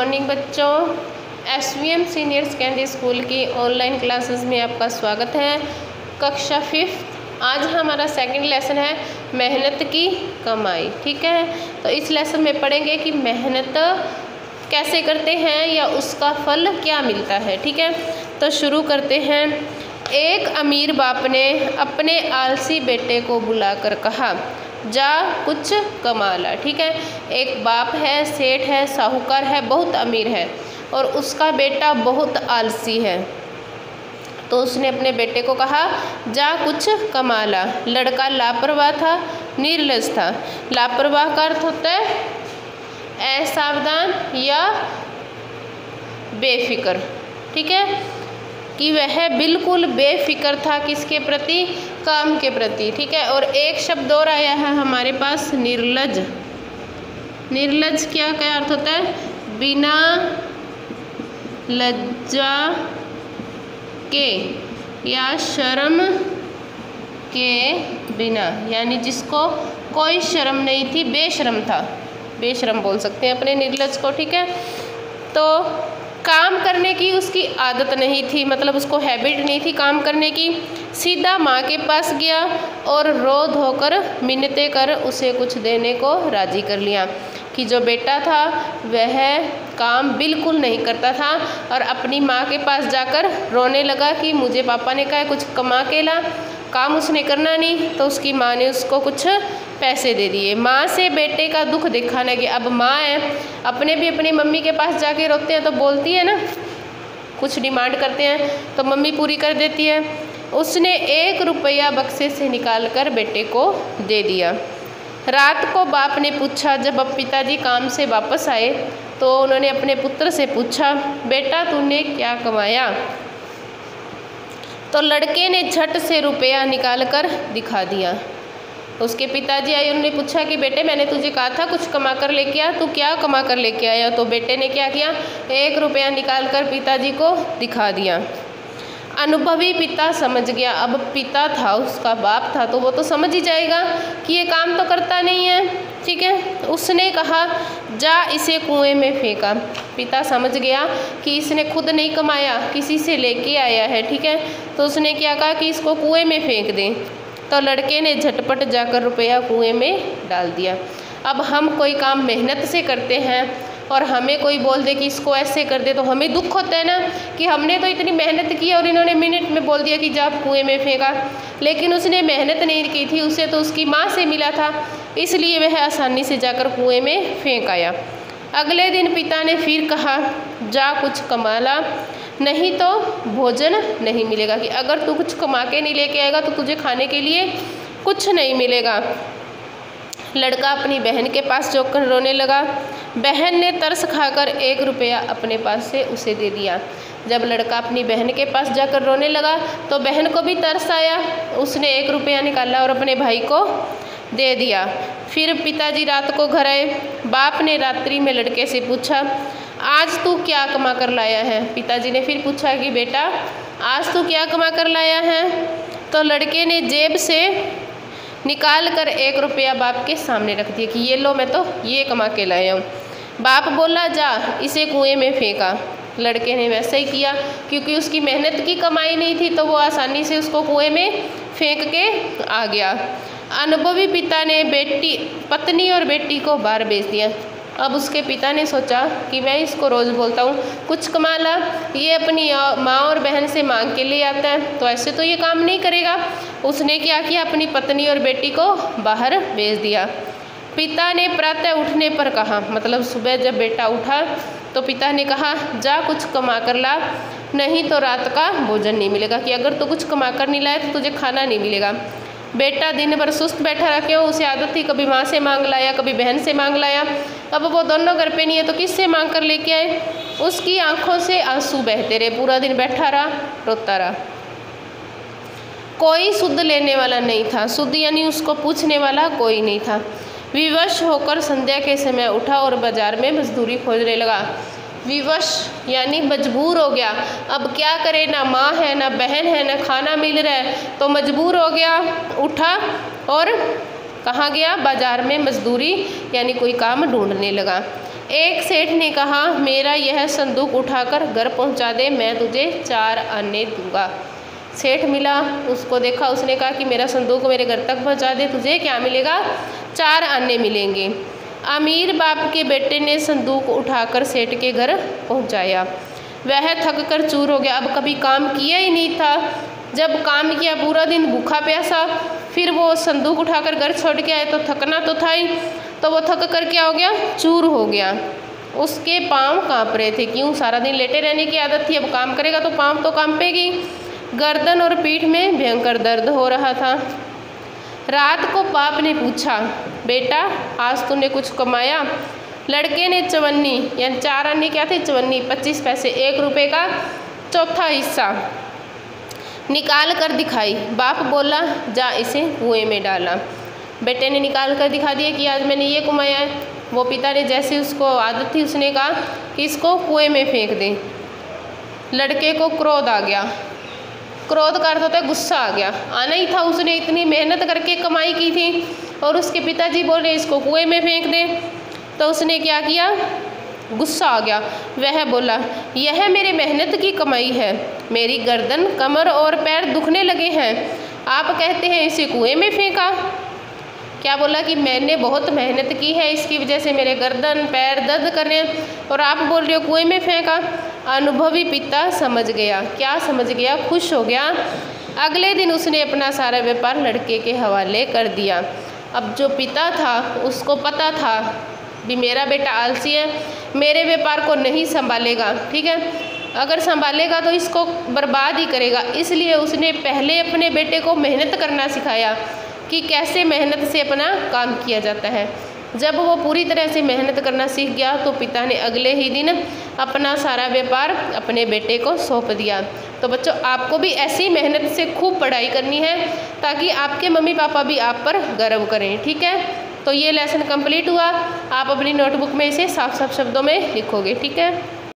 Morning बच्चों, SVM senior secondary school की online classes में आपका स्वागत है। कक्षा 5 आज हमारा सेकंड लेसन है मेहनत की कमाई। ठीक है, तो इस लेसन में पढ़ेंगे कि मेहनत कैसे करते हैं या उसका फल क्या मिलता है। ठीक है, तो शुरू करते हैं। एक अमीर बाप ने अपने आलसी बेटे को बुलाकर कहा, जा कुछ कमा ला। ठीक है, एक बाप है, सेठ है, साहूकार है, बहुत अमीर है और उसका बेटा बहुत आलसी है। तो उसने अपने बेटे को कहा, जा कुछ कमा ला। लड़का लापरवाह था, निर्लज था। लापरवाह का अर्थ होता है असावधान या बेफिक्र। ठीक है, कि वह बिल्कुल बेफिक्र था किसके प्रति, काम के प्रति। ठीक है, और एक शब्द और आया है हमारे पास, निर्लज। निर्लज क्या अर्थ होता है, बिना लज्जा के या शर्म के बिना, यानी जिसको कोई शर्म नहीं थी, बेशर्म था, बेशर्म बोल सकते हैं अपने निर्लज को। ठीक है, तो काम करने की उसकी आदत नहीं थी, मतलब उसको हैबिट नहीं थी काम करने की। सीधा माँ के पास गया और रो धोकर मिन्नतें कर उसे कुछ देने को राजी कर लिया। कि जो बेटा था वह काम बिल्कुल नहीं करता था और अपनी माँ के पास जाकर रोने लगा कि मुझे पापा ने कहा कुछ कमा के ला, काम उसने करना नहीं। तो उसकी माँ ने उसको कुछ पैसे दे दिए। माँ से बेटे का दुख दिखाने के, अब माँ है, अपने भी अपनी मम्मी के पास जाके रोते हैं तो बोलती है ना, कुछ डिमांड करते हैं तो मम्मी पूरी कर देती है। उसने 1 रुपया बक्से से निकाल कर बेटे को दे दिया। रात को बाप ने पूछा, जब अब पिताजी काम से वापस आए तो उन्होंने अपने पुत्र से पूछा, बेटा तूने क्या कमाया? तो लड़के ने झट से रुपया निकाल कर दिखा दिया। उसके पिताजी आए, उन्होंने पूछा कि बेटे मैंने तुझे कहा था कुछ कमा कर लेके आ, तू क्या कमा कर लेके आया? तो बेटे ने क्या किया, 1 रुपया निकाल कर पिताजी को दिखा दिया। अनुभवी पिता समझ गया, अब पिता था, उसका बाप था, तो वो तो समझ ही जाएगा कि ये काम तो करता नहीं है। ठीक है, उसने कहा, जा इसे कुएं में फेंका। पिता समझ गया कि इसने खुद नहीं कमाया, किसी से लेके आया है। ठीक है, तो उसने क्या कहा कि इसको कुएं में फेंक दें। तो लड़के ने झटपट जाकर रुपया कुएं में डाल दिया। अब हम कोई काम मेहनत से करते हैं और हमें कोई बोल दे कि इसको ऐसे कर दे, तो हमें दुख होता है ना कि हमने तो इतनी मेहनत की और इन्होंने मिनट में बोल दिया कि जा कुएं में फेंका। लेकिन उसने मेहनत नहीं की थी, उसे तो उसकी माँ से मिला था, इसलिए वह आसानी से जाकर कुएं में फेंक आया। अगले दिन पिता ने फिर कहा, जा कुछ कमा ला, नहीं तो भोजन नहीं मिलेगा। कि अगर तू कुछ कमा के नहीं लेके आएगा तो तुझे खाने के लिए कुछ नहीं मिलेगा। लड़का अपनी बहन के पास जाकर रोने लगा। बहन ने तरस खाकर 1 रुपया अपने पास से उसे दे दिया। जब लड़का अपनी बहन के पास जाकर रोने लगा तो बहन को भी तरस आया, उसने 1 रुपया निकाला और अपने भाई को दे दिया। फिर पिताजी रात को घर आए। बाप ने रात्रि में लड़के से पूछा, आज तू क्या कमा कर लाया है? पिताजी ने फिर पूछा कि बेटा आज तू क्या कमा कर लाया है? तो लड़के ने जेब से निकाल कर 1 रुपया बाप के सामने रख दिया कि ये लो, मैं तो ये कमा के लाया हूँ। बाप बोला, जा इसे कुएं में फेंका। लड़के ने वैसा ही किया, क्योंकि उसकी मेहनत की कमाई नहीं थी तो वो आसानी से उसको कुएं में फेंक के आ गया। अनुभवी पिता ने पत्नी और बेटी को बाहर भेज दिया। अब उसके पिता ने सोचा कि मैं इसको रोज़ बोलता हूँ कुछ कमा ला, ये अपनी माँ और बहन से मांग के ले आता है, तो ऐसे तो ये काम नहीं करेगा। उसने क्या किया, अपनी पत्नी और बेटी को बाहर भेज दिया। पिता ने प्रातः उठने पर कहा, मतलब सुबह जब बेटा उठा तो पिता ने कहा, जा कुछ कमा कर ला, नहीं तो रात का भोजन नहीं मिलेगा। कि अगर तू कुछ कमा कर नहीं लाया तो तुझे खाना नहीं मिलेगा। बेटा दिन भर सुस्त बैठा रहा, क्यों, उसे आदत थी कभी माँ से मांग लाया, कभी बहन से मांग लाया। अब वो दोनों घर पे नहीं है तो किससे मांग कर लेके आए? उसकी आंखों से आंसू बहते रहे, पूरा दिन बैठा रहा, रोता रहा। कोई सुध लेने वाला नहीं था, सुध यानी उसको पूछने वाला कोई नहीं था। विवश होकर संध्या के समय उठा और बाजार में मजदूरी खोजने लगा। विवश यानी मजबूर हो गया, अब क्या करे, ना माँ है ना बहन है ना खाना मिल रहा है, तो मजबूर हो गया, उठा और कहाँ गया, बाजार में मजदूरी यानी कोई काम ढूंढने लगा। एक सेठ ने कहा, मेरा यह संदूक उठाकर घर पहुंचा दे, मैं तुझे 4 आने दूंगा। सेठ मिला, उसको देखा, उसने कहा कि मेरा संदूक मेरे घर तक पहुंचा दे, तुझे क्या मिलेगा? 4 आने मिलेंगे। अमीर बाप के बेटे ने संदूक उठाकर सेठ के घर पहुंचाया। वह थक कर चूर हो गया। अब कभी काम किया ही नहीं था, जब काम किया पूरा दिन भूखा प्यासा, फिर वो संदूक उठाकर घर छोड़ के आए तो थकना तो था ही, तो वो थक कर क्या हो गया? चूर हो गया। उसके पाँव काँप रहे थे, क्यों? सारा दिन लेटे रहने की आदत थी, अब काम करेगा तो पाँव तो काँपेगी। गर्दन और पीठ में भयंकर दर्द हो रहा था। रात को बाप ने पूछा, बेटा आज तूने कुछ कमाया? लड़के ने चवन्नी, यानी 4 आने क्या थे? चवन्नी, 25 पैसे, 1 रुपये का चौथा हिस्सा निकाल कर दिखाई। बाप बोला, जा इसे कुएं में डाला। बेटे ने निकाल कर दिखा दिया कि आज मैंने ये कमाया है। वो पिता ने, जैसे उसको आदत थी, उसने कहा कि इसको कुएं में फेंक दे। लड़के को क्रोध आ गया। क्रोध का अर्थ होता है गुस्सा आ गया, आना ही था, उसने इतनी मेहनत करके कमाई की थी और उसके पिताजी बोले इसको कुएं में फेंक दे, तो उसने क्या किया? गुस्सा आ गया। वह बोला, यह मेरे मेहनत की कमाई है, मेरी गर्दन, कमर और पैर दुखने लगे हैं, आप कहते हैं इसे कुएं में फेंका। क्या बोला कि मैंने बहुत मेहनत की है, इसकी वजह से मेरे गर्दन पैर दर्द कर रहे हैं, और आप बोल रहे हो कुएं में फेंका। अनुभवी पिता समझ गया। क्या समझ गया? खुश हो गया। अगले दिन उसने अपना सारा व्यापार लड़के के हवाले कर दिया। अब जो पिता था उसको पता था भी मेरा बेटा आलसी है, मेरे व्यापार को नहीं संभालेगा, ठीक है, अगर संभालेगा तो इसको बर्बाद ही करेगा। इसलिए उसने पहले अपने बेटे को मेहनत करना सिखाया कि कैसे मेहनत से अपना काम किया जाता है। जब वो पूरी तरह से मेहनत करना सीख गया तो पिता ने अगले ही दिन अपना सारा व्यापार अपने बेटे को सौंप दिया। तो बच्चों, आपको भी ऐसी मेहनत से खूब पढ़ाई करनी है ताकि आपके मम्मी पापा भी आप पर गर्व करें, ठीक है। तो ये लेसन कंप्लीट हुआ। आप अपनी नोटबुक में इसे साफ साफ शब्दों में लिखोगे, ठीक है।